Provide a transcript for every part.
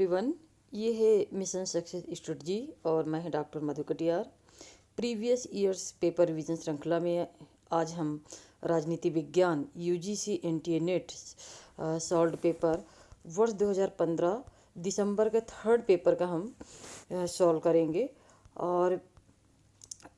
Everyone, ये है mission success strategy और मैं हूं doctor Madhu Katiyar. Previous years paper revision श्रृंखला में आज हम राजनीति विज्ञान UGC NTA NET solve paper वर्ष 2015 दिसंबर के थर्ड पेपर का हम सॉल्व करेंगे। और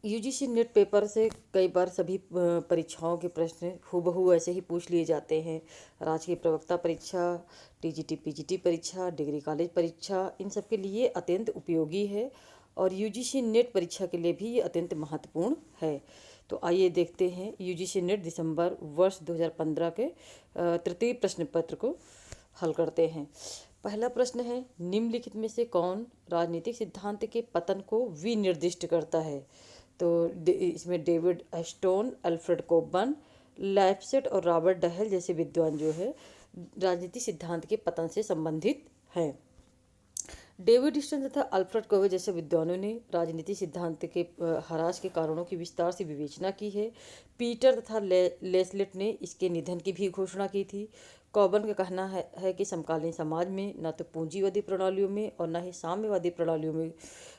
यूजीसी नेट पेपर से कई बार सभी परीक्षाओं के प्रश्न हूबहू ऐसे ही पूछ लिए जाते हैं। राजकीय प्रवक्ता परीक्षा, टीजीटी पीजीटी परीक्षा, डिग्री कॉलेज परीक्षा, इन सब के लिए अत्यंत उपयोगी है और यूजीसी नेट परीक्षा के लिए भी ये अत्यंत महत्वपूर्ण है। तो आइए देखते हैं यूजीसी नेट दिसंबर वर्ष 2015 के तृतीय प्रश्न पत्र को हल करते हैं। पहला प्रश्न है, निम्नलिखित में से कौन राजनीतिक सिद्धांत के पतन को विनिर्दिष्ट करता है? तो इसमें डेविड स्टोन, अल्फ्रेड कोबन, लाइप्सेट और रॉबर्ट डहेल जैसे विद्वान जो है राजनीतिक सिद्धांत के पतन से संबंधित हैं। डेविड स्टोन तथा अल्फ्रेड कोबन जैसे विद्वानों ने राजनीतिक सिद्धांत के ह्रास के कारणों की विस्तार से विवेचना की है। पीटर तथा लेस्लेट ने इसके निधन की भी घोषणा की थी। कोबन का कहना है कि समकालीन समाज में न तो पूंजीवादी प्रणालियों में और न ही साम्यवादी प्रणालियों में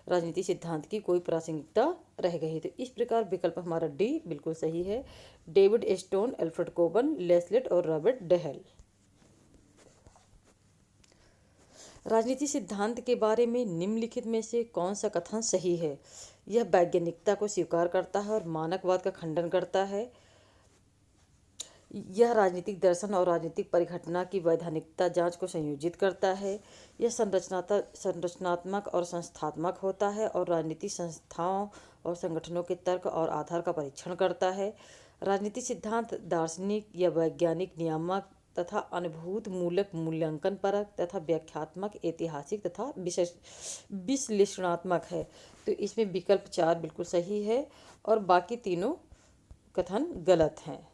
राजनीतिक सिद्धांत की कोई प्रासंगिकता रह गई। तो इस प्रकार विकल्प हमारा डी बिल्कुल सही है। डेविड स्टोन, अल्फ्रेड कोबन, लेस्लेट और रॉबर्ट डहेल। राजनीतिक सिद्धांत के बारे में निम्नलिखित में से कौन सा कथन सही है? यह वैज्ञानिकता को स्वीकार करता है और मानकवाद का खंडन करता है। यह राजनीतिक दर्शन और राजनीतिक परिघटना की वैधानिकता जांच को संयोजित करता है। यह संरचनात्मक और संस्थात्मक होता है और राजनीतिक संस्थाओं और संगठनों के तर्क और आधार का परीक्षण करता है। राजनीतिक सिद्धांत दार्शनिक या वैज्ञानिक नियामक तथा अनुभूत मूलक मूल्यांकन परक तथा व्याख्यात्मक, ऐतिहासिक तथा विश्लेषणात्मक है। तो इसमें विकल्प 4 बिल्कुल सही है और बाकी तीनों कथन गलत हैं।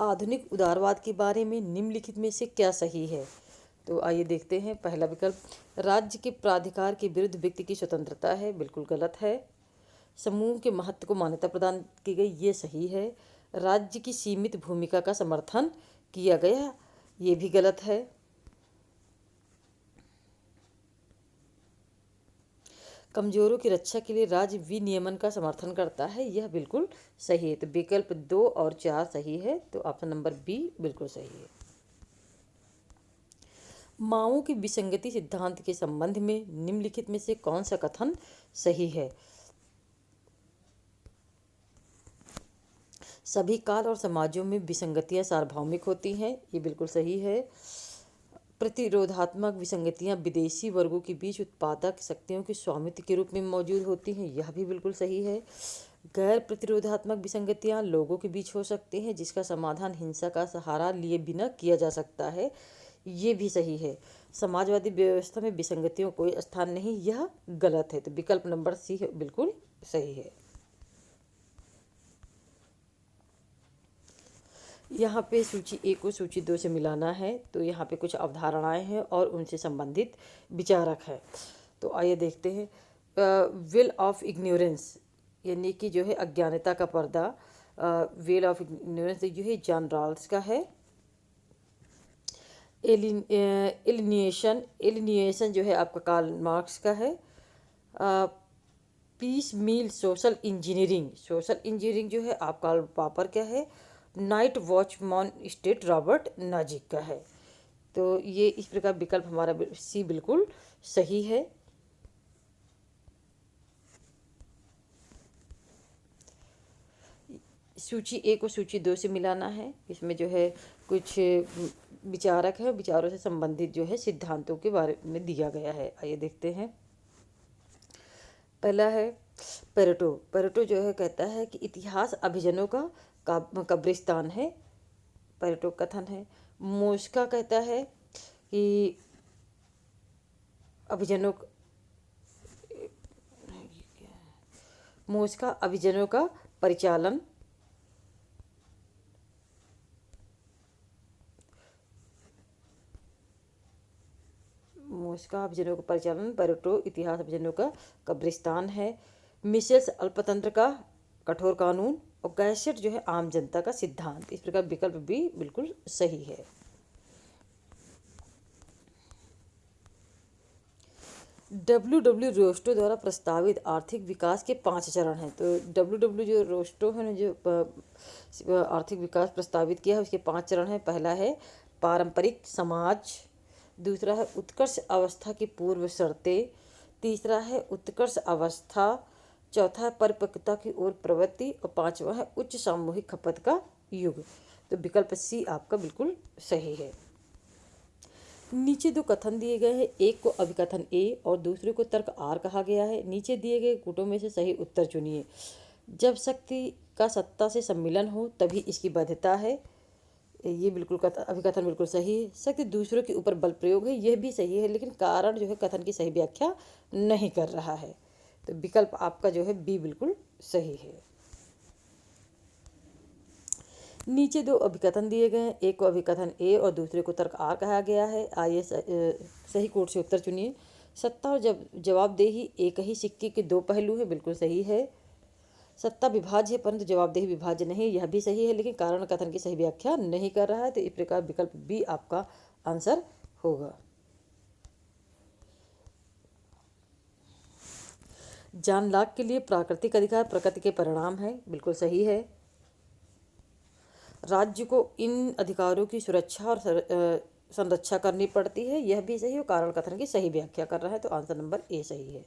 आधुनिक उदारवाद के बारे में निम्नलिखित में से क्या सही है? तो आइए देखते हैं। पहला विकल्प, राज्य के प्राधिकार के विरुद्ध व्यक्ति की स्वतंत्रता है, बिल्कुल गलत है। समूह के महत्व को मान्यता प्रदान की गई, ये सही है। राज्य की सीमित भूमिका का समर्थन किया गया, ये भी गलत है। कमजोरों की रक्षा के लिए राज्य विनियमन का समर्थन करता है, यह बिल्कुल सही है। तो विकल्प 2 और 4 सही है, तो ऑप्शन नंबर बी बिल्कुल सही है। माओ की विसंगति सिद्धांत के संबंध में निम्नलिखित में से कौन सा कथन सही है? सभी काल और समाजों में विसंगतियां सार्वभौमिक होती हैं, ये बिल्कुल सही है। प्रतिरोधात्मक विसंगतियां विदेशी वर्गों के बीच उत्पादक शक्तियों के स्वामित्व के रूप में मौजूद होती हैं, यह भी बिल्कुल सही है। गैर प्रतिरोधात्मक विसंगतियां लोगों के बीच हो सकती हैं जिसका समाधान हिंसा का सहारा लिए बिना किया जा सकता है, ये भी सही है। समाजवादी व्यवस्था में विसंगतियों कोई स्थान नहीं, यह गलत है। तो विकल्प नंबर सी बिल्कुल सही है। यहाँ पे सूची 1 को सूची 2 से मिलाना है, तो यहाँ पे कुछ अवधारणाएं हैं और उनसे संबंधित विचारक है। तो आइए देखते हैं। विल ऑफ इग्नोरेंस यानी कि जो है अज्ञानता का पर्दा, विल ऑफ इग्नोरेंस जो है जॉन रॉल्स का है। एलिनिएशन जो है आपका कार्ल मार्क्स का है। पीस मील सोशल इंजीनियरिंग जो है आप कार्ल पॉपर का है। नाइट वॉचमैन स्टेट रॉबर्ट नाजिक का है। तो ये इस प्रकार विकल्प हमारा सी बिल्कुल सही है। सूची 1 को सूची 2 से मिलाना है। इसमें जो है कुछ विचारक है, विचारों से संबंधित जो है सिद्धांतों के बारे में दिया गया है। आइए देखते हैं। पहला है पेरेटो जो है कहता है कि इतिहास अभिजनों का कब्रिस्तान है, पेरेटो कथन है। मोस्का कहता है कि अभिजनों का परिचालन पेरेटो इतिहास अभिजनों का कब्रिस्तान है। मिशेल्स अल्पतंत्र का कठोर कानून और गैजेट जो है आम जनता का सिद्धांत। इस प्रकार विकल्प बी बिल्कुल सही है। डब्ल्यू रोस्टो द्वारा प्रस्तावित आर्थिक विकास के 5 चरण हैं। तो डब्ल्यू जो रोस्टो है ना, जो आर्थिक विकास प्रस्तावित किया है, उसके 5 चरण हैं। पहला है पारंपरिक समाज, दूसरा है उत्कर्ष अवस्था की पूर्व शर्तें, तीसरा है उत्कर्ष अवस्था, चौथा है परिपक्वता की ओर प्रवृत्ति और पांचवा है उच्च सामूहिक खपत का युग। तो विकल्प सी आपका बिल्कुल सही है। नीचे दो कथन दिए गए हैं, एक को अभिकथन ए और दूसरे को तर्क आर कहा गया है। नीचे दिए गए गुटों में से सही उत्तर चुनिए। जब शक्ति का सत्ता से सम्मिलन हो तभी इसकी वैधता है, ये बिल्कुल अभिकथन बिल्कुल सही है। शक्ति दूसरों के ऊपर बल प्रयोग है, यह भी सही है, लेकिन कारण जो है कथन की सही व्याख्या नहीं कर रहा है। तो विकल्प आपका जो है बी बिल्कुल सही है। नीचे दो अभिकथन दिए गए हैं, एक को अभिकथन ए और दूसरे को तर्क आर कहा गया है। आइए सही कोड से उत्तर चुनिए। सत्ता और जवाबदेही एक ही सिक्के के दो पहलू है, बिल्कुल सही है। सत्ता विभाज्य है परंतु जवाबदेही विभाज्य नहीं, यह भी सही है, लेकिन कारण कथन की सही व्याख्या नहीं कर रहा है। तो इस प्रकार विकल्प बी आपका आंसर होगा। जॉन लॉक के लिए प्राकृतिक अधिकार प्रकृति के परिणाम है, बिल्कुल सही है। राज्य को इन अधिकारों की सुरक्षा और संरक्षा करनी पड़ती है, यह भी सही है। और कारण कथन की सही व्याख्या कर रहा है, तो आंसर नंबर ए सही है।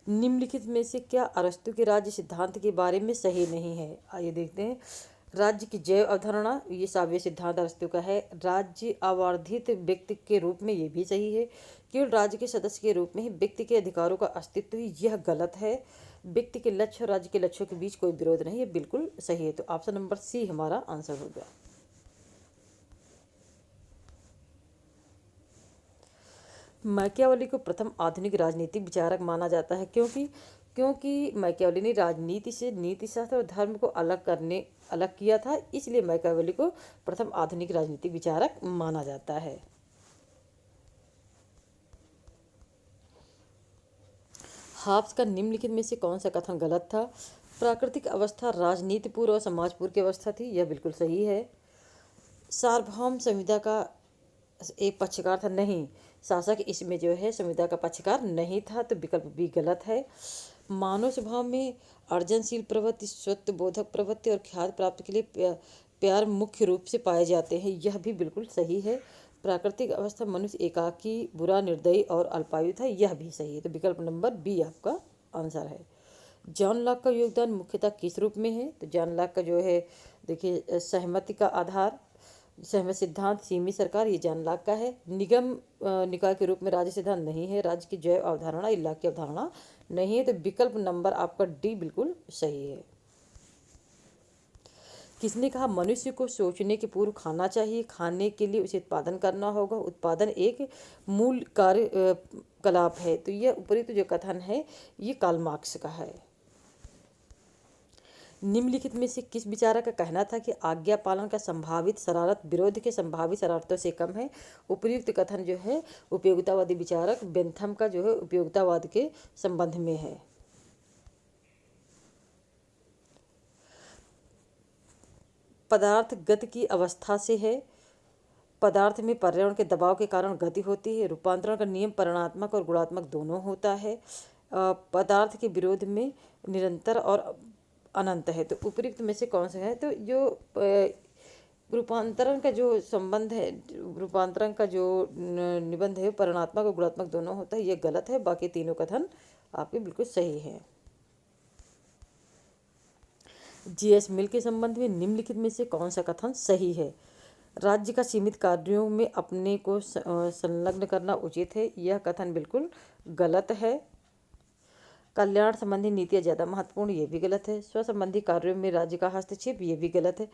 निम्नलिखित में से क्या अरस्तु के राज्य सिद्धांत के बारे में सही नहीं है? आइए देखते हैं। राज्य की जैव अवधारणा, ये साव्य सिद्धांत अरस्तु का है। राज्य अवर्धित व्यक्ति के रूप में, ये भी सही है। केवल राज्य के सदस्य के रूप में ही व्यक्ति के अधिकारों का अस्तित्व ही, यह गलत है। व्यक्ति के लक्ष्य और राज्य के लक्ष्यों के बीच कोई विरोध नहीं, ये बिल्कुल सही है। तो ऑप्शन नंबर सी हमारा आंसर होगा। मैकियावेली को प्रथम आधुनिक राजनीतिक विचारक माना जाता है, क्योंकि मैकियावेली ने राजनीति से नीतिशास्त्र और धर्म को अलग किया था, इसलिए मैकियावेली को प्रथम आधुनिक राजनीतिक विचारक माना जाता है। हाब्स का निम्नलिखित में से कौन सा कथन गलत था? प्राकृतिक अवस्था राजनीतिपूर्व और समाजपूर्व की अवस्था थी, यह बिल्कुल सही है। सार्वभौम संविदा का एक पक्षकार था, नहीं, शासक इसमें जो है संविदा का पक्षकार नहीं था, तो विकल्प भी गलत है। मानव स्वभाव में अर्जनशील प्रवृत्ति, स्वत्वबोधक प्रवृत्ति और ख्याति प्राप्ति के लिए प्यार मुख्य रूप से पाए जाते हैं, यह भी बिल्कुल सही है। प्राकृतिक अवस्था मनुष्य एकाकी, बुरा, निर्दयी और अल्पायु था, यह भी सही है। तो विकल्प नंबर बी आपका आंसर है। जॉन लॉक का योगदान मुख्यतः किस रूप में है? तो जॉन लॉक का जो है, देखिए, सहमति का आधार, सहमत सिद्धांत, सीमित सरकार, ये जॉन लॉक का है। निगम निकाय के रूप में राज्य सिद्धांत नहीं है। राज्य की जैव अवधारणा, ये लॉक की अवधारणा नहीं है। तो विकल्प नंबर आपका डी बिल्कुल सही है। किसने कहा मनुष्य को सोचने के पूर्व खाना चाहिए, खाने के लिए उसे उत्पादन करना होगा, उत्पादन एक मूल कार्य कलाप है? तो यह उपयुक्त जो कथन है ये कार्ल मार्क्स का है। निम्नलिखित में से किस विचारक का कहना था कि आज्ञा पालन का संभावित शरारत विरोध के संभावित शरारतों से कम है? उपयुक्त कथन जो है उपयोगितावादी विचारक बेंथम का जो है उपयोगितावाद के संबंध में है। पदार्थ गति की अवस्था से है। पदार्थ में पर्यावरण के दबाव के कारण गति होती है। रूपांतरण का नियम परिमाणात्मक और गुणात्मक दोनों होता है। पदार्थ के विरोध में निरंतर और अनंत है। तो उपयुक्त में से कौन सा है? तो जो रूपांतरण का जो संबंध है, रूपांतरण का जो निबंध है, परिमाणात्मक और गुणात्मक दोनों होता है, ये गलत है। बाकी तीनों कथन आपके बिल्कुल सही हैं। जीएस मिल के संबंध में निम्नलिखित में से कौन सा कथन सही है? राज्य का सीमित कार्यों में अपने को संलग्न करना उचित है, यह कथन बिल्कुल गलत है। कल्याण संबंधी नीतियाँ ज़्यादा महत्वपूर्ण, ये भी गलत है। स्व संबंधी कार्यों में राज्य का हस्तक्षेप, ये भी गलत है।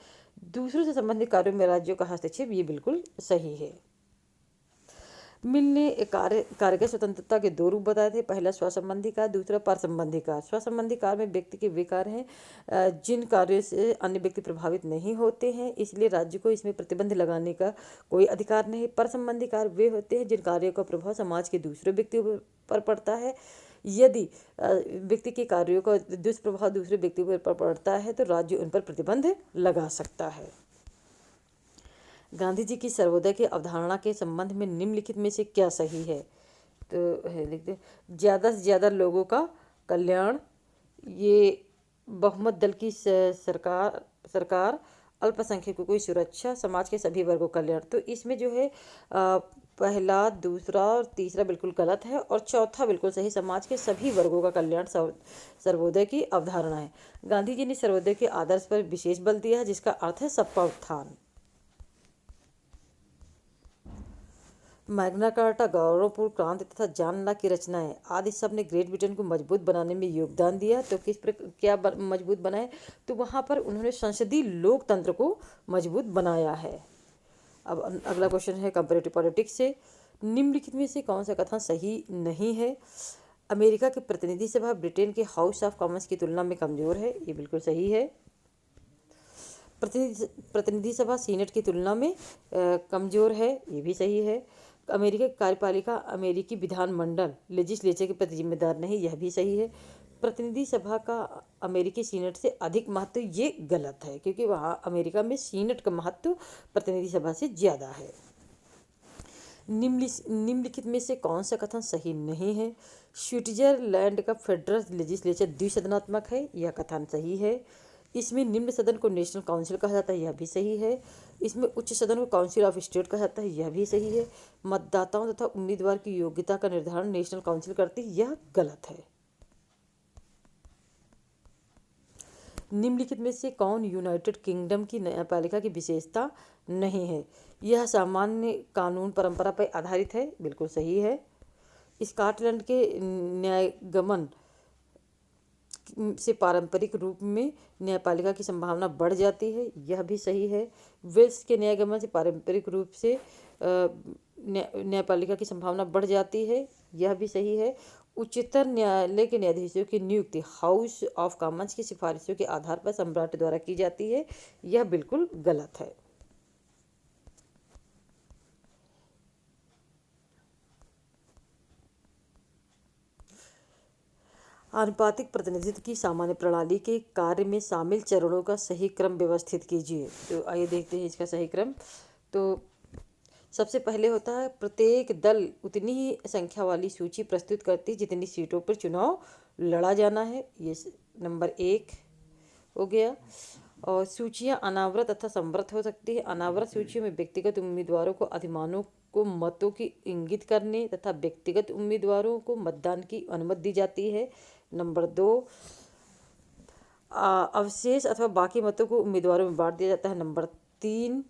दूसरों से संबंधित कार्यों में राज्यों का हस्तक्षेप, ये बिल्कुल सही है। मिल ने कार्य की स्वतंत्रता के दो रूप बताए थे, पहला स्वसंबंधी कार्य, दूसरा परसंबंधी कार्य। स्वसंबंधी कार्य में व्यक्ति के वे कार्य हैं जिन कार्यों से अन्य व्यक्ति प्रभावित नहीं होते हैं, इसलिए राज्य को इसमें प्रतिबंध लगाने का कोई अधिकार नहीं। परसंबंधी कार्य वे होते हैं जिन कार्यों का प्रभाव समाज के दूसरे व्यक्तियों पर पड़ता है, यदि व्यक्ति के कार्यों का दुष्प्रभाव दूसरे व्यक्तियों पर पड़ता है तो राज्य उन पर प्रतिबंध लगा सकता है। गांधी जी की सर्वोदय की अवधारणा के संबंध में निम्नलिखित में से क्या सही है? तो लिखते ज़्यादा से ज़्यादा लोगों का कल्याण, ये बहुमत दल की सरकार, अल्पसंख्यकों की सुरक्षा, समाज के सभी वर्गों का कल्याण। तो इसमें जो है पहला, दूसरा और तीसरा बिल्कुल गलत है और चौथा बिल्कुल सही, समाज के सभी वर्गों का कल्याण सर्वोदय की अवधारणा है। गांधी जी ने सर्वोदय के आदर्श पर विशेष बल दिया है, जिसका अर्थ है सबका उत्थान। मैग्ना कार्टा, गौरवपूर्ण क्रांति तथा जॉन लॉक की रचनाएं आदि सब ने ग्रेट ब्रिटेन को मजबूत बनाने में योगदान दिया। तो क्या मजबूत बनाए? तो वहाँ पर उन्होंने संसदीय लोकतंत्र को मजबूत बनाया है। अब अगला क्वेश्चन है कंपैरेटिव पॉलिटिक्स से, निम्नलिखित में से कौन सा कथन सही नहीं है? अमेरिका की प्रतिनिधि सभा ब्रिटेन के हाउस ऑफ कॉमन्स की तुलना में कमजोर है, ये बिल्कुल सही है। प्रतिनिधि सभा सीनेट की तुलना में कमजोर है, ये भी सही है। अमेरिकी कार्यपालिका अमेरिकी विधानमंडल लेजिस्लेचर के प्रति जिम्मेदार नहीं, यह भी सही है। प्रतिनिधि सभा का अमेरिकी सीनेट से अधिक महत्व, ये गलत है, क्योंकि वहाँ अमेरिका में सीनेट का महत्व प्रतिनिधि सभा से ज़्यादा है। निम्नलिखित में से कौन सा कथन सही नहीं है? स्विट्जरलैंड का फेडरल लेजिस्लेचर द्विसदनात्मक है, यह कथन सही है। इसमें निम्न सदन को नेशनल काउंसिल कहा जाता है, यह भी सही है। इसमें उच्च सदन को काउंसिल ऑफ स्टेट कहा जाता है, यह भी सही है। मतदाताओं तथा उम्मीदवार की योग्यता का निर्धारण नेशनल काउंसिल करती है, यह गलत है। निम्नलिखित में से कौन यूनाइटेड किंगडम की न्यायपालिका की विशेषता नहीं है? यह सामान्य कानून परंपरा पर आधारित है, बिल्कुल सही है। स्कॉटलैंड के न्यायगमन से पारंपरिक रूप में न्यायपालिका की संभावना बढ़ जाती है, यह भी सही है। वेल्स के न्यायगमन से पारंपरिक रूप से न्यायपालिका की संभावना बढ़ जाती है, यह भी सही है। उच्चतम न्यायालय के न्यायाधीशों की नियुक्ति हाउस ऑफ कॉमन्स की सिफारिशों के आधार पर सम्राट द्वारा की जाती है, यह बिल्कुल गलत है। आनुपातिक प्रतिनिधित्व की सामान्य प्रणाली के कार्य में शामिल चरणों का सही क्रम व्यवस्थित कीजिए। तो आइए देखते हैं इसका सही क्रम। तो सबसे पहले होता है प्रत्येक दल उतनी ही संख्या वाली सूची प्रस्तुत करती है जितनी सीटों पर चुनाव लड़ा जाना है, ये नंबर 1 हो गया। और सूचियां अनावृत तथा संवृत हो सकती है। अनावृत सूचियों में व्यक्तिगत उम्मीदवारों को अधिमानों को मतों की इंगित करने तथा व्यक्तिगत उम्मीदवारों को मतदान की अनुमति दी जाती है। नंबर 2, अवशेष अथवा बाकी मतों को उम्मीदवारों में बांट दिया जाता है। नंबर 3,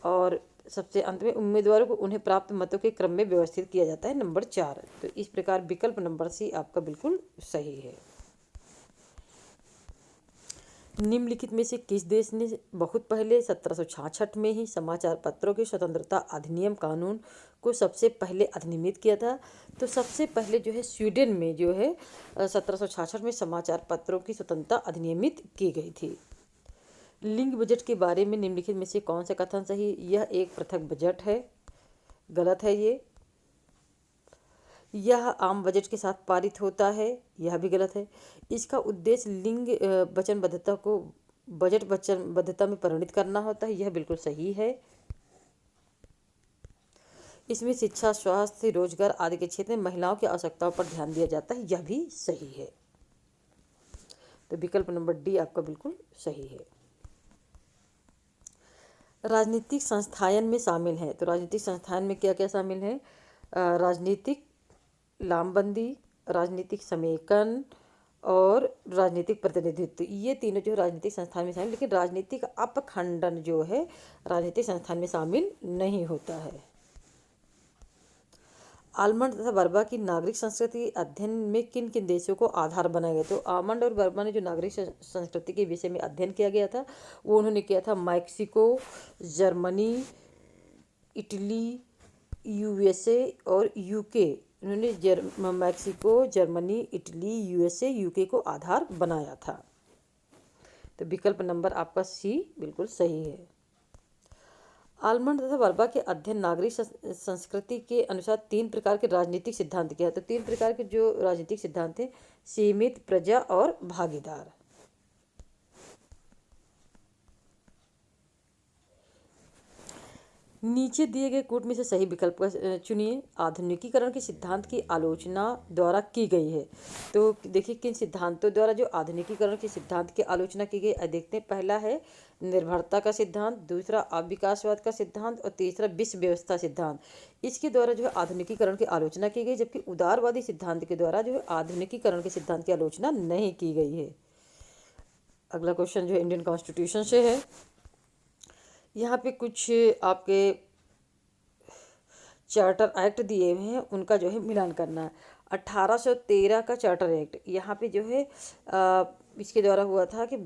और सबसे अंत में उम्मीदवारों को उन्हें प्राप्त मतों के क्रम में व्यवस्थित किया जाता है। नंबर 4। तो इस प्रकार विकल्प नंबर सी आपका बिल्कुल सही है। निम्नलिखित में से किस देश ने बहुत पहले 1766 में ही समाचार पत्रों के स्वतंत्रता अधिनियम कानून को सबसे पहले अधिनियमित किया था? तो सबसे पहले जो है स्वीडन में जो है 1766 में समाचार पत्रों की स्वतंत्रता अधिनियमित की गई थी। लिंग बजट के बारे में निम्नलिखित में से कौन सा कथन सही? यह एक पृथक बजट है, गलत है ये। यह आम बजट के साथ पारित होता है, यह भी गलत है। इसका उद्देश्य लिंग वचनबद्धता को बजट वचनबद्धता में परिणत करना होता है, यह बिल्कुल सही है। इसमें शिक्षा, स्वास्थ्य, रोजगार आदि के क्षेत्र में महिलाओं की आवश्यकताओं पर ध्यान दिया जाता है, यह भी सही है। तो विकल्प नंबर डी आपका बिल्कुल सही है। राजनीतिक संस्थान में शामिल है। तो राजनीतिक संस्थान में क्या क्या शामिल है? राजनीतिक लामबंदी, राजनीतिक समेकन और राजनीतिक प्रतिनिधित्व, ये तीनों जो राजनीतिक संस्थान में शामिल, लेकिन राजनीतिक अपखंडन जो है राजनीतिक संस्थान में शामिल नहीं होता है। आलमंड तथा बर्मा की नागरिक संस्कृति अध्ययन में किन किन देशों को आधार बनाया गया? तो आलमंड और बर्मा ने जो नागरिक संस्कृति के विषय में अध्ययन किया गया था वो उन्होंने किया था मैक्सिको, जर्मनी, इटली, यूएसए और यूके। उन्होंने Mexico, Germany, Italy, USA, UK को आधार बनाया था। तो विकल्प नंबर आपका सी बिल्कुल सही है। आलमंड तथा वर्बा के अध्ययन नागरिक संस्कृति के अनुसार तीन प्रकार के राजनीतिक सिद्धांत किया। तो तीन प्रकार के जो राजनीतिक सिद्धांत थे, सीमित, प्रजा और भागीदार। नीचे दिए गए कोट में से सही विकल्प का चुनिए। आधुनिकीकरण के सिद्धांत की आलोचना द्वारा की गई है। तो देखिए किन सिद्धांतों द्वारा जो आधुनिकीकरण के सिद्धांत की आलोचना की गई, देखते हैं। पहला है निर्भरता का सिद्धांत, दूसरा अविकासवाद का सिद्धांत और तीसरा विश्व व्यवस्था सिद्धांत। इसके द्वारा जो है आधुनिकीकरण की आलोचना की गई, जबकि उदारवादी सिद्धांत के द्वारा जो है आधुनिकीकरण के सिद्धांत की आलोचना नहीं की गई है। अगला क्वेश्चन जो है इंडियन कॉन्स्टिट्यूशन से है। यहाँ पे कुछ आपके चार्टर एक्ट दिए हुए हैं, उनका जो है मिलान करना है। 1813 का चार्टर एक्ट, यहाँ पे जो है इसके द्वारा हुआ था कि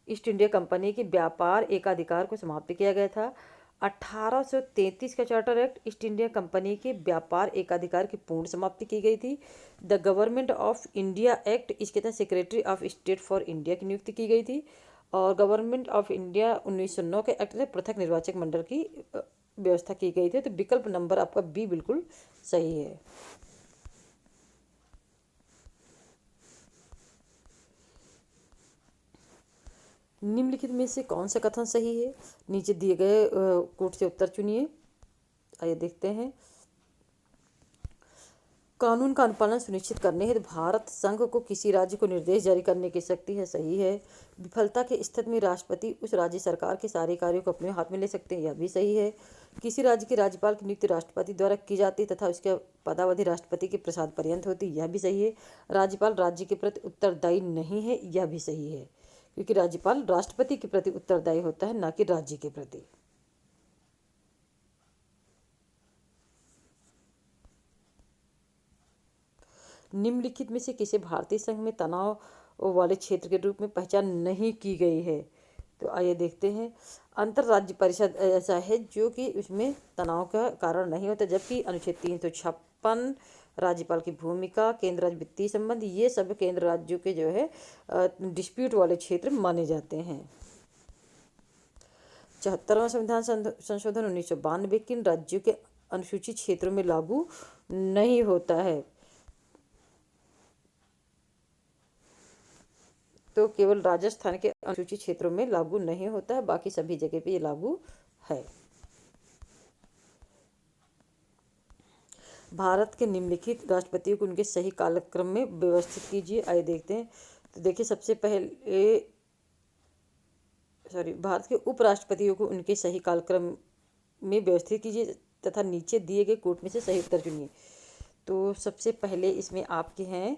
ईस्ट इंडिया कंपनी के व्यापार एकाधिकार को समाप्त किया गया था। 1833 का charter act, east India company के व्यापार एकाधिकार की पूर्ण समाप्ति की गई थी। The government of India act, इसके तहत secretary of state for India की नियुक्ति की गई थी। और गवर्नमेंट ऑफ इंडिया 1909 के एक्ट से पृथक निर्वाचक मंडल की व्यवस्था की गई थी। तो विकल्प नंबर आपका बी बिल्कुल सही है। निम्नलिखित में से कौन सा कथन सही है? नीचे दिए गए कोट से उत्तर चुनिए। आइए देखते हैं। कानून का अनुपालन सुनिश्चित करने हेतु भारत संघ को किसी राज्य को निर्देश जारी करने की शक्ति है, सही है। विफलता के स्थिति में राष्ट्रपति उस राज्य सरकार के सारे कार्यों को अपने हाथ में ले सकते हैं, यह भी सही है। किसी राज्य के राज्यपाल की नियुक्ति राष्ट्रपति द्वारा की जाती तथा उसके पदावधि राष्ट्रपति के प्रसाद पर्यंत होती, यह भी सही है। राज्यपाल राज्य के प्रति उत्तरदायी नहीं है, यह भी सही है, क्योंकि राज्यपाल राष्ट्रपति के प्रति उत्तरदायी होता है, न कि राज्य के प्रति। निम्नलिखित में से किसे भारतीय संघ में तनाव वाले क्षेत्र के रूप में पहचान नहीं की गई है? तो आइए देखते हैं। अंतर्राज्य परिषद ऐसा है जो कि उसमें तनाव का कारण नहीं होता, जबकि अनुच्छेद 356, राज्यपाल की भूमिका, केंद्र राज्य वित्तीय संबंध, ये सब केंद्र राज्यों के जो है डिस्प्यूट वाले क्षेत्र माने जाते हैं। 74वां संविधान संशोधन 1992 किन राज्यों के अनुसूचित क्षेत्रों में लागू नहीं होता है? तो केवल राजस्थान के अनुसूचित क्षेत्रों में लागू नहीं होता है, बाकी सभी जगह पे ये लागू है। भारत के निम्नलिखित राष्ट्रपतियों को उनके सही कालक्रम में व्यवस्थित कीजिए। आइए देखते हैं। तो देखिए सबसे पहले भारत के उपराष्ट्रपतियों को उनके सही कालक्रम में व्यवस्थित कीजिए तथा नीचे दिए गए कोट में से सही उत्तर चुनिए। तो सबसे पहले इसमें आपके हैं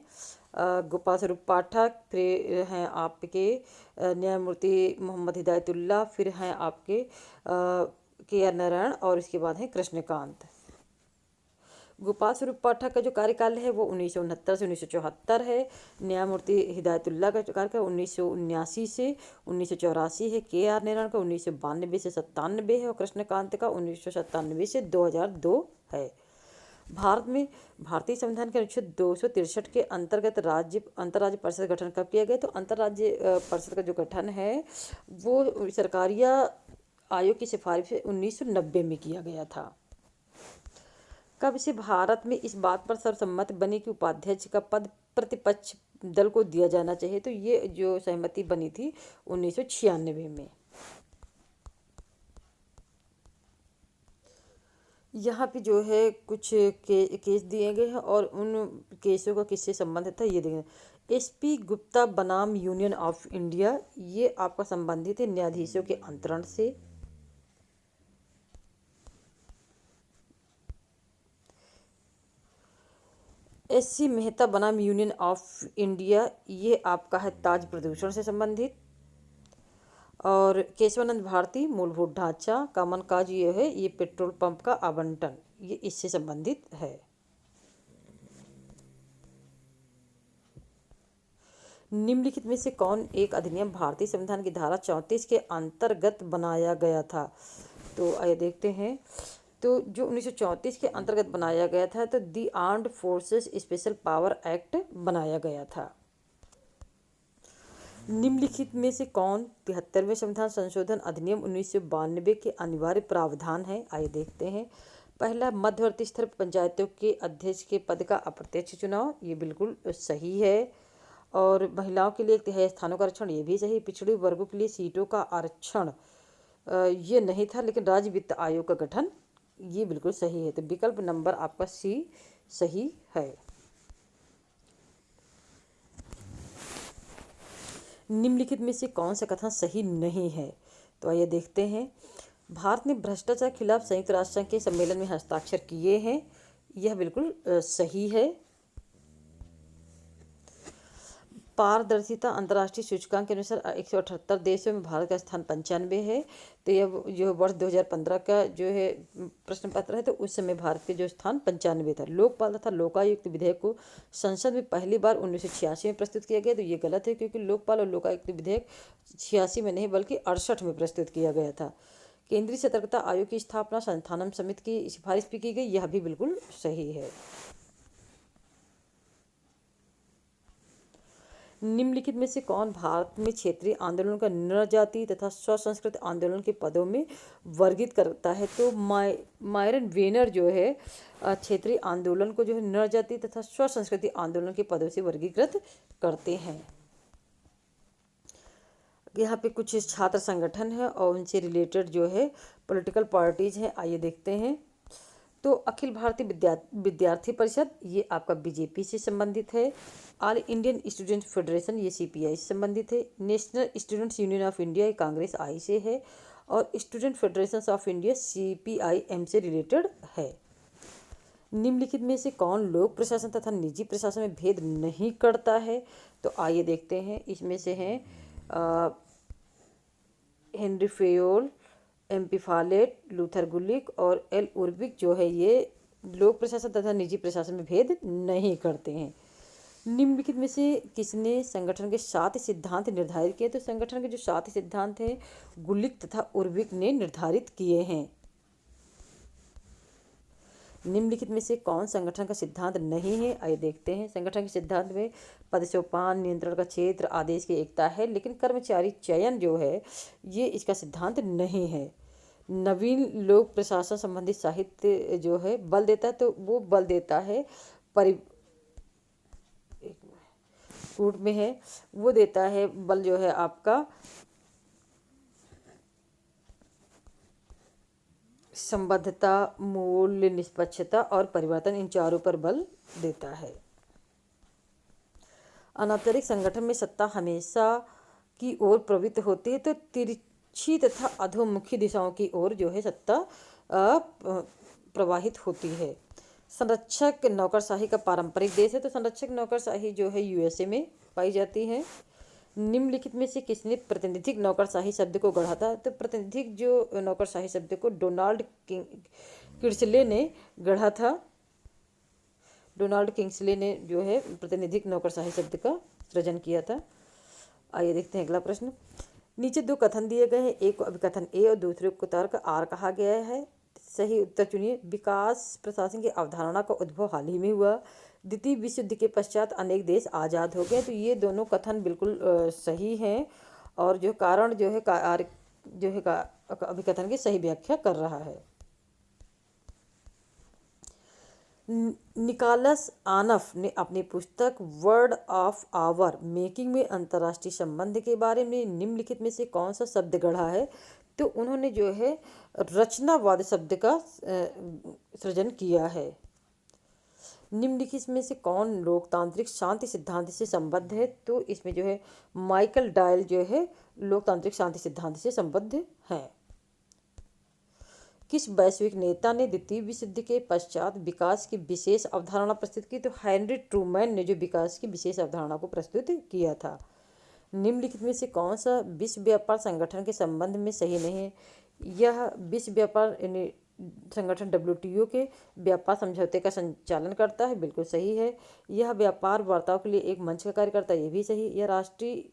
गोपाल स्वरूप पाठक, फिर हैं आपके न्यायमूर्ति मोहम्मद हिदायतुल्लाह, फिर हैं आपके KR नारायण और इसके बाद हैं कृष्णकांत। गोपाल स्वरूप पाठक का जो कार्यकाल है वो 1969 से 1974 है। न्यायमूर्ति हिदायतुल्लाह का कार्यकाल 1979 से 1984 है। KR नारायण का 1992 से 97 है और कृष्णकांत का 1997 से 2002 है। भारत में भारतीय संविधान के अनुच्छेद 263 के अंतर्गत अंतर्राज्य परिषद गठन कब किया गया? तो अंतर्राज्य परिषद का जो गठन है वो सरकारिया आयोग की सिफारिश से 1990 में किया गया था। कब से भारत में इस बात पर सर्वसम्मत बनी कि उपाध्यक्ष का पद प्रतिपक्ष दल को दिया जाना चाहिए? तो ये जो सहमति बनी थी 1996 में। यहाँ पे जो है कुछ केस दिए गए हैं और उन केसों का किससे संबंधित था ये देखें। SP गुप्ता बनाम यूनियन ऑफ इंडिया, ये आपका संबंधित है न्यायाधीशों के अंतरण से। SC मेहता बनाम यूनियन ऑफ इंडिया, ये आपका है ताज प्रदूषण से संबंधित। और केशवानंद भारती मूलभूत ढांचा, कॉमन काज ये है ये पेट्रोल पंप का आवंटन, ये इससे संबंधित है। निम्नलिखित में से कौन एक अधिनियम भारतीय संविधान की धारा 34 के अंतर्गत बनाया गया था? तो आइए देखते हैं। तो जो 1934 के अंतर्गत बनाया गया था तो दी armed forces special power act बनाया गया था। निम्नलिखित में से कौन 73वें संविधान संशोधन अधिनियम 1992 के अनिवार्य प्रावधान है? आइए देखते हैं। पहला, मध्यवर्ती स्तर पंचायतों के अध्यक्ष के पद का अप्रत्यक्ष चुनाव, ये बिल्कुल सही है। और महिलाओं के लिए 1/3 स्थानों का आरक्षण, ये भी सही। पिछड़े वर्गों के लिए सीटों का आरक्षण ये नहीं था, लेकिन राज्य वित्त आयोग का गठन, ये बिल्कुल सही है। तो विकल्प नंबर आपका सी सही है। निम्नलिखित में से कौन सा कथन सही नहीं है? तो आइए देखते हैं। भारत ने भ्रष्टाचार के खिलाफ संयुक्त राष्ट्र संघ के सम्मेलन में हस्ताक्षर किए हैं, यह बिल्कुल सही है। पारदर्शिता अंतर्राष्ट्रीय सूचकांक के अनुसार 178 देशों में भारत का स्थान 95 है। तो यह जो वर्ष 2015 का जो है प्रश्न पत्र है, तो उस समय भारत के जो स्थान 95 था। लोकपाल तथा लोकायुक्त विधेयक को संसद में पहली बार 1986 में प्रस्तुत किया गया। तो ये गलत है, क्योंकि लोकपाल और लोकायुक्त विधेयक 86 में नहीं बल्कि 68 में प्रस्तुत किया गया था। केंद्रीय सतर्कता आयोग की स्थापना संस्थानम समिति की सिफारिश भी की गई, यह भी बिल्कुल सही है। निम्नलिखित में से कौन भारत में क्षेत्रीय आंदोलन का नर जाति तथा स्वसंस्कृत आंदोलन के पदों में वर्गीकृत करता है? तो मायरन वेनर जो है क्षेत्रीय आंदोलन को जो है नर जाति तथा स्वसंस्कृति आंदोलन के पदों से वर्गीकृत करते हैं। यहाँ पे कुछ छात्र संगठन है और उनसे रिलेटेड जो है पॉलिटिकल पार्टीज हैं, आइए देखते हैं। तो अखिल भारतीय विद्यार्थी परिषद, ये आपका बीजेपी से संबंधित है। ऑल इंडियन स्टूडेंट फेडरेशन, ये सीपीआई से संबंधित है। National students union of India, ये कांग्रेस आई से है। और student federation of India CPI-M से रिलेटेड है। निम्नलिखित में से कौन लोक प्रशासन तथा निजी प्रशासन में भेद नहीं करता है? तो आइए देखते हैं। इसमें से हैं Henri Fayol, MP. Follett, Luther Gulick और एल उर्बिक जो है ये लोक प्रशासन तथा निजी प्रशासन में भेद नहीं करते हैं। निम्नलिखित में से किसने संगठन के 7 सिद्धांत निर्धारित किए? तो संगठन के जो 7 सिद्धांत हैं गुलिक तथा उर्बिक ने निर्धारित किए हैं। निम्नलिखित में से कौन संगठन का सिद्धांत नहीं है? आइए देखते हैं। संगठन के सिद्धांत में पदसोपान, नियंत्रण का क्षेत्र, आदेश की एकता है, लेकिन कर्मचारी चयन जो है ये इसका सिद्धांत नहीं है। नवीन लोक प्रशासन संबंधी साहित्य जो है बल देता है, तो वो बल देता है कूट में है, वो देता है बल जो है आपका संबद्धता, मूल्य, निष्पक्षता और परिवर्तन, इन चारों पर बल देता है। अनौपचारिक संगठन में सत्ता हमेशा की ओर प्रवृत्त होती है, तो तिरछी तथा अधोमुखी दिशाओं की ओर जो है सत्ता प्रवाहित होती है। संरक्षक नौकरशाही का पारंपरिक देश है, तो संरक्षक नौकरशाही जो है यूएसए में पाई जाती है। निम्नलिखित में से किसने प्रतिनिधिक नौकरशाही शब्द को गढ़ा था? तो प्रतिनिधिक जो नौकरशाही शब्द को डोनाल्ड किंग्सले ने गढ़ा था। डोनाल्ड किंग्सले ने जो है प्रतिनिधिक नौकरशाही शब्द का सृजन किया था। आइए देखते हैं अगला प्रश्न। नीचे 2 कथन दिए गए हैं, एक को अभिकथन ए और दूसरे को तर्क आर कहा गया है। सही उत्तर चुनिए। विकास प्रशासन की अवधारणा का उद्भव हाल ही में हुआ। द्वितीय विश्व युद्ध के पश्चात अनेक देश आज़ाद हो गए। तो ये दोनों कथन बिल्कुल सही हैं, और जो कारण जो है अभिकथन की सही व्याख्या कर रहा है। निकोलस आनफ ने अपनी पुस्तक वर्ड ऑफ आवर मेकिंग में अंतर्राष्ट्रीय संबंध के बारे में निम्नलिखित में से कौन सा शब्द गढ़ा है? तो उन्होंने जो है रचनावाद शब्द का सृजन किया है। निम्नलिखित में से कौन लोकतांत्रिक शांति सिद्धांत से संबद्ध है? तो इसमें जो है माइकल डायल जो है लोकतांत्रिक शांति सिद्धांत से संबद्ध हैं। किस वैश्विक नेता ने द्वितीय विश्व युद्ध के पश्चात विकास की विशेष अवधारणा प्रस्तुत की? तो हेनरी ट्रूमैन ने जो विकास की विशेष अवधारणा को प्रस्तुत किया था। निम्नलिखित में से कौन सा विश्व व्यापार संगठन के संबंध में सही नहीं है? यह विश्व व्यापार संगठन WTO के व्यापार समझौते का संचालन करता है, बिल्कुल सही है। यह व्यापार वार्ताओं के लिए एक मंच का कार्य करता है, यह भी सही। यह राष्ट्रीय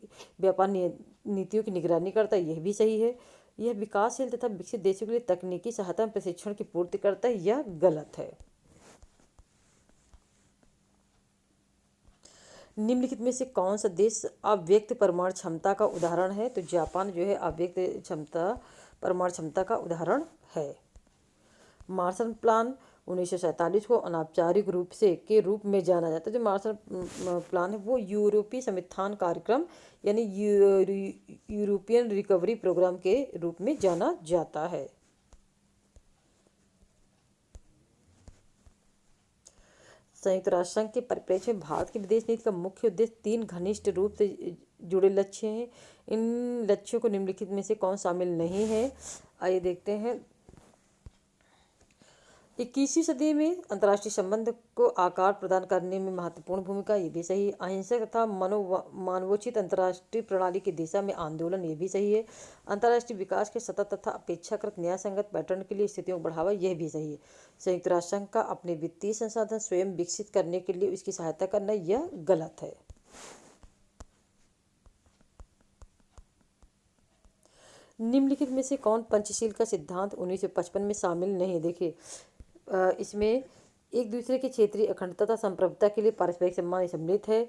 व्यापार नीतियों की निगरानी करता है, यह भी सही है। यह विकासशील तथा विकसित देशों के लिए तकनीकी सहायता और प्रशिक्षण की पूर्ति करता है, यह गलत है। निम्नलिखित में से कौन सा देश अव्यक्त परमाणु क्षमता का उदाहरण है? तो जापान जो है अव्यक्त परमाणु क्षमता का उदाहरण है। मार्शल प्लान 1947 को अनौपचारिक रूप में जाना जाता है। जो मार्शल प्लान है वो यूरोपीय संविधान कार्यक्रम यानी यूरोपियन रिकवरी प्रोग्राम के रूप में जाना जाता है। संयुक्त राष्ट्र संघ के परिप्रेक्ष्य में भारत की विदेश नीति का मुख्य उद्देश्य 3 घनिष्ठ रूप से जुड़े लक्ष्य हैं। इन लक्ष्यों को निम्नलिखित में से कौन शामिल नहीं है? आइए देखते हैं। 21वीं सदी में अंतर्राष्ट्रीय संबंध को आकार प्रदान करने में महत्वपूर्ण भूमिका, ये भी सही है। अहिंसक तथा मानवोचित अंतर्राष्ट्रीय प्रणाली की दिशा में आंदोलन, ये भी सही है। अंतर्राष्ट्रीय विकास के सतत तथा अपेक्षाकृत न्यायसंगत पैटर्न के लिए स्थितियों को बढ़ावा, यह भी सही है। संयुक्त राष्ट्र संघ का अपने वित्तीय संसाधन स्वयं विकसित करने के लिए उसकी सहायता करना, यह गलत है। निम्नलिखित में से कौन पंचशील का सिद्धांत 1955 में शामिल नहीं है? देखिए इसमें एक दूसरे के क्षेत्रीय अखंडता तथा संप्रभुता के लिए पारस्परिक सम्मान सम्मिलित है।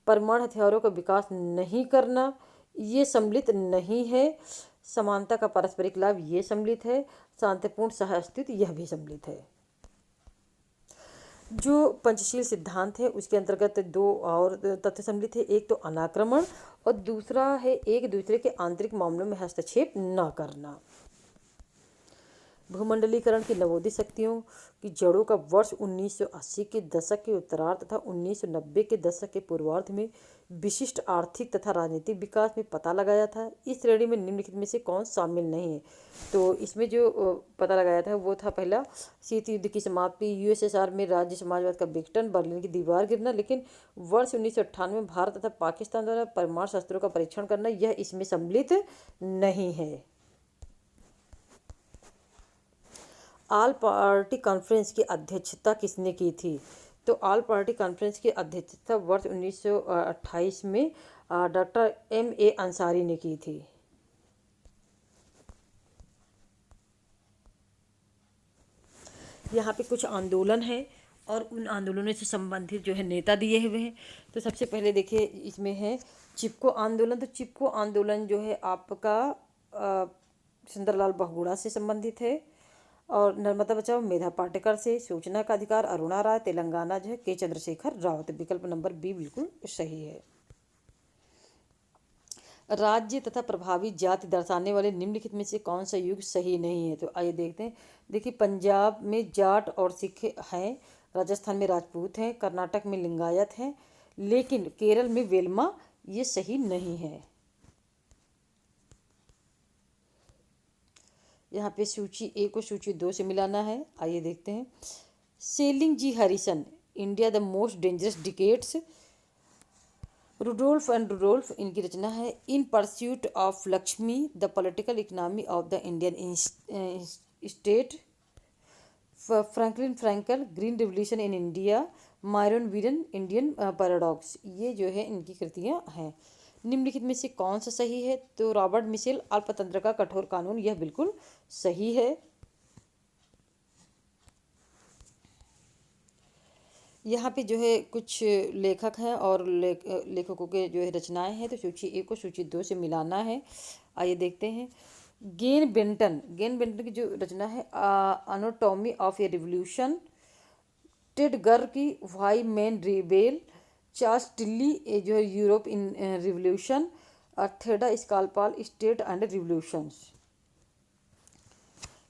परमाणु हथियारों का विकास नहीं करना, ये सम्मिलित नहीं है। समानता का पारस्परिक लाभ, ये सम्मिलित है। शांतिपूर्ण सहअस्तित्व, यह भी सम्मिलित है। जो पंचशील सिद्धांत है उसके अंतर्गत 2 और तथ्य सम्मिलित है। एक तो अनाक्रमण और दूसरा है एक दूसरे के आंतरिक मामलों में हस्तक्षेप न करना। भूमंडलीकरण की नवोदित शक्तियों की जड़ों का वर्ष 1980 के दशक के उत्तरार्ध तथा 1990 के दशक के पूर्वार्ध में विशिष्ट आर्थिक तथा राजनीतिक विकास में पता लगाया था। इस श्रेणी में निम्नलिखित में से कौन शामिल नहीं है? तो इसमें जो पता लगाया था वो था पहला, शीत युद्ध की समाप्ति, यूएसएसआर में राज्य समाजवाद का विघटन, बर्लिन की दीवार गिरना। लेकिन वर्ष 1998 में भारत तथा पाकिस्तान द्वारा परमाणु शस्त्रों का परीक्षण करना, यह इसमें सम्मिलित नहीं है। ऑल पार्टी कॉन्फ्रेंस की अध्यक्षता किसने की थी? तो ऑल पार्टी कॉन्फ्रेंस की अध्यक्षता वर्ष 1928 में डॉक्टर M.A. अंसारी ने की थी। यहाँ पे कुछ आंदोलन है और उन आंदोलनों से संबंधित जो है नेता दिए हुए हैं। तो सबसे पहले देखिए इसमें है चिपको आंदोलन। तो चिपको आंदोलन जो है आपका सुंदरलाल बहुगुणा से संबंधित है। और नर्मदा बचाओ मेधा पाटेकर से। सूचना का अधिकार अरुणा राय। तेलंगाना जो है के चंद्रशेखर राव। तो विकल्प नंबर बी बिल्कुल सही है। राज्य तथा प्रभावी जाति दर्शाने वाले निम्नलिखित में से कौन सा युग सही नहीं है? तो आइए देखते हैं। देखिए पंजाब में जाट और सिख हैं, राजस्थान में राजपूत हैं, कर्नाटक में लिंगायत हैं, लेकिन केरल में वेलमा, ये सही नहीं है। यहाँ पे सूची 1 को सूची 2 से मिलाना है। आइए देखते हैं। Selig G Harrison, India the most dangerous decades, Rudolph and Rudolph, इनकी रचना है। In pursuit of Lakshmi, the political economy of the Indian state, Franklin Frankel, green revolution in India, Myron वीरन, इंडियन पैराडॉक्स, ये जो है इनकी कृतियाँ हैं। निम्नलिखित में से कौन सा सही है? तो रॉबर्ट मिशेल, अल्पतंत्र का कठोर कानून, यह बिल्कुल सही है। यहाँ पे जो है कुछ लेखक हैं और लेखकों के जो है रचनाएं हैं। तो सूची 1 को सूची 2 से मिलाना है। आइए देखते हैं। गेन बेंटन की जो रचना है anatomy of a revolution, Ted गर की व्हाई मैन रिबेल, चार्ल्स टिल्ली जो है यूरोप इन रिवोल्यूशन, और थेडा स्कालपाल स्टेट एंड रिवोल्यूशंस।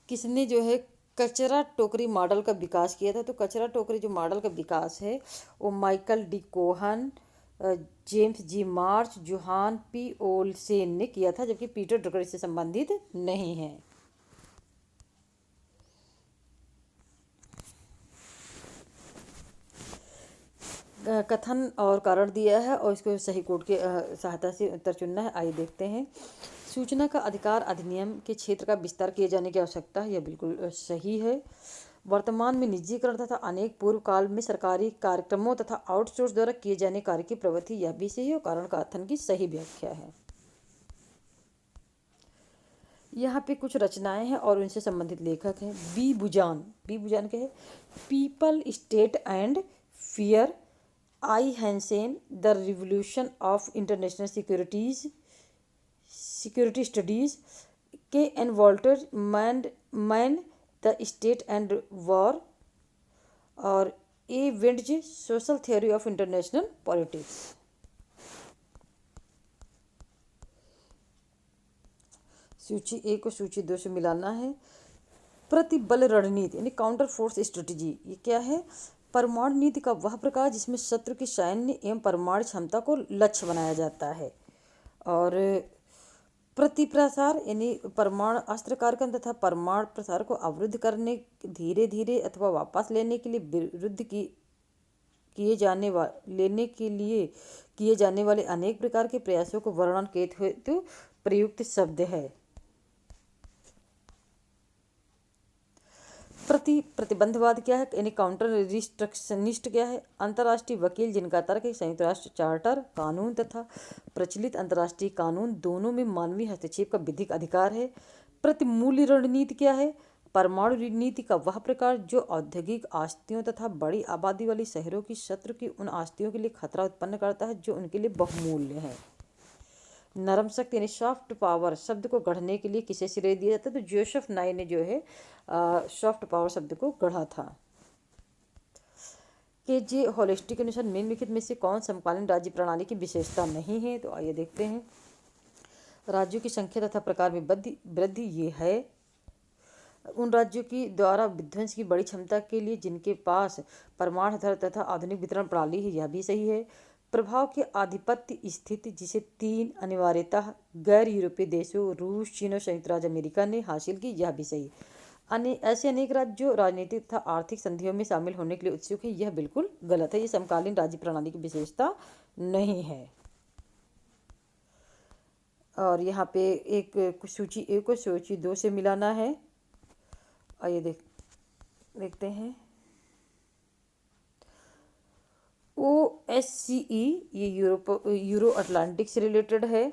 किसने जो है कचरा टोकरी मॉडल का विकास किया था? तो कचरा टोकरी जो मॉडल का विकास है वो माइकल डी कोहन, जेम्स जी मार्च, जोहान पी ओलसेन ने किया था, जबकि पीटर ड्रकर इससे संबंधित नहीं है। कथन और कारण दिया है और इसको सही कोड की सहायता से उत्तर चुनना है। आइए देखते हैं। सूचना का अधिकार अधिनियम के क्षेत्र का विस्तार किए जाने की आवश्यकता है, यह बिल्कुल सही है। वर्तमान में निजीकरण तथा अनेक पूर्व काल में सरकारी कार्यक्रमों तथा आउटसोर्स द्वारा किए जाने कार्य की प्रवृत्ति, यह भी सही है और कारण कथन की सही व्याख्या है। यहाँ पे कुछ रचनाएं हैं और उनसे संबंधित लेखक हैं। बी बुजान के है people, state and fear, I Hansen the revolution of international security studies K N Walter man the state and war और A Wendt social theory of international politics. सूची ए को सूची 2 से मिलाना है। प्रतिबल रणनीति यानी काउंटर फोर्स स्ट्रेटजी, ये क्या है? परमाणु नीति का वह प्रकार जिसमें शत्रु की सैन्य एवं परमाणु क्षमता को लक्ष्य बनाया जाता है। और प्रतिप्रसार यानी परमाणु अस्त्र कार्यक्रम तथा परमाणु प्रसार को अवरुद्ध करने, धीरे धीरे अथवा वापस लेने के लिए विरुद्ध किए जाने वाले अनेक प्रकार के प्रयासों को वर्णन के हेतु प्रयुक्त शब्द है। प्रतिबंधवाद क्या है? यानी काउंटर रिस्ट्रक्शनिस्ट क्या है? अंतर्राष्ट्रीय वकील जिनका तर्क है संयुक्त राष्ट्र चार्टर कानून तथा प्रचलित अंतर्राष्ट्रीय कानून दोनों में मानवीय हस्तक्षेप का विधिक अधिकार है। प्रतिमूल्य रणनीति क्या है? परमाणु नीति का वह प्रकार जो औद्योगिक आस्तियों तथा बड़ी आबादी वाली शहरों की शत्रु की उन आस्तियों के लिए खतरा उत्पन्न करता है जो उनके लिए बहुमूल्य है। नरम शक्ति यानी सॉफ्ट पावर शब्द को गढ़ने के लिए किसे श्रेय दिया जाता है? तो जोसेफ नाई ने जो है सॉफ्ट पावर शब्द को गढ़ा था। के जे हॉलिस्टिक के अनुसार निम्नलिखित में से कौन समकालीन राज्य प्रणाली की विशेषता नहीं है? तो आइए देखते हैं। राज्यों की संख्या तथा प्रकार में वृद्धि ये है। उन राज्यों की द्वारा विध्वंस की बड़ी क्षमता के लिए जिनके पास परमाणु हथियार तथा आधुनिक वितरण प्रणाली है, यह भी सही है। प्रभाव के आधिपत्य स्थिति जिसे 3 अनिवार्यतः गैर यूरोपीय देशों रूस, चीन और संयुक्त राज्य अमेरिका ने हासिल की, यह भी सही। ऐसे अनेक राज्य जो राजनीतिक तथा आर्थिक संधियों में शामिल होने के लिए उत्सुक है, यह बिल्कुल गलत है। ये समकालीन राज्य प्रणाली की विशेषता नहीं है। और यहाँ पे एक सूची ए को सूची 2 से मिलाना है। आइए देखते हैं। OSCE ये यूरो अटलांटिक से रिलेटेड है।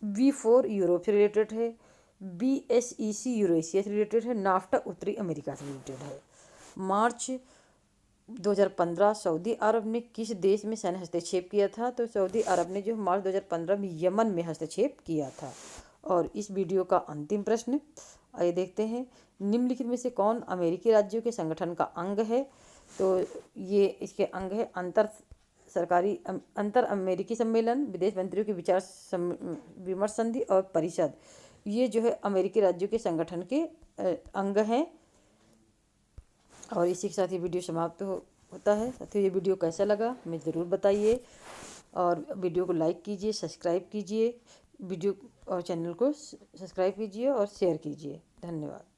V4 यूरोप से रिलेटेड है। BSEC यूरेशिया से रिलेटेड है। नाफ्टा उत्तरी अमेरिका से रिलेटेड है। मार्च 2015 सऊदी अरब ने किस देश में सैन्य हस्तक्षेप किया था? तो सऊदी अरब ने जो मार्च 2015 में यमन में हस्तक्षेप किया था। और इस वीडियो का अंतिम प्रश्न आइए देखते हैं। निम्नलिखित में से कौन अमेरिकी राज्यों के संगठन का अंग है? तो ये इसके अंग है अंतर अमेरिकी सम्मेलन, विदेश मंत्रियों के विचार विमर्श संधि और परिषद। ये जो है अमेरिकी राज्यों के संगठन के अंग हैं। और इसी के साथ ये वीडियो समाप्त होता है। साथियों, ये वीडियो कैसा लगा हमें ज़रूर बताइए और वीडियो को लाइक कीजिए, सब्सक्राइब कीजिए, वीडियो और चैनल को सब्सक्राइब कीजिए और शेयर कीजिए। धन्यवाद।